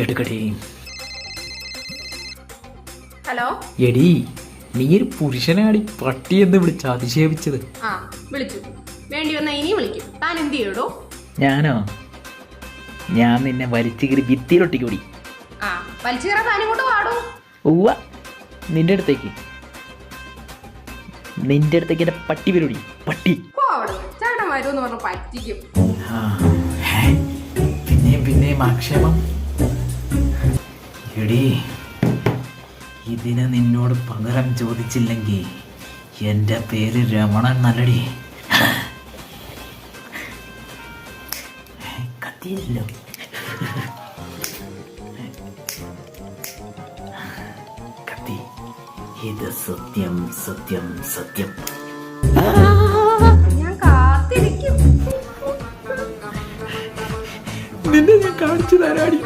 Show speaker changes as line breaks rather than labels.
എടുക്കടേ.
Hello
എടി, നീ ഒരു പുരുഷനാടി പട്ടി എന്ന് വിളിച്ച് അധിക്ഷേപിച്ചത്.
ആ വിളിച്ചു, വേണ്ടി വന്നാ ഇനി വിളിക്കും. താൻ എന്ത് ചെയ്യടോ?
ഞാനോ? ഞാൻ നിന്നെ വലിച്ചു കീറി ഭിത്തിയിലൊട്ടിക്കൂടി.
ആ വലിച്ചു കയറാൻ താൻ ഇങ്ങോട്ട് പാടൂ.
ഉവ്വ, നിന്റെ അടുത്തേക്ക് എന്റെ പട്ടി പരിപാടി. പട്ടി
ചേട്ടൻ വരുമെന്ന് പറഞ്ഞു പറ്റിക്കും.
പിന്നെയും ആക്ഷേപം. എടി, ഇതിന് നിന്നോട് പകരം ചോദിച്ചില്ലെങ്കിൽ എൻ്റെ പേര് രമണൻ നല്ലടി. കത്തിയില്ലല്ലോ. കത്തി. ഇത് സത്യം സത്യം സത്യം.
ഞാൻ കാത്തിരിക്കും.
നിന്നെ ഞാൻ കാണിച്ചു തരാടി.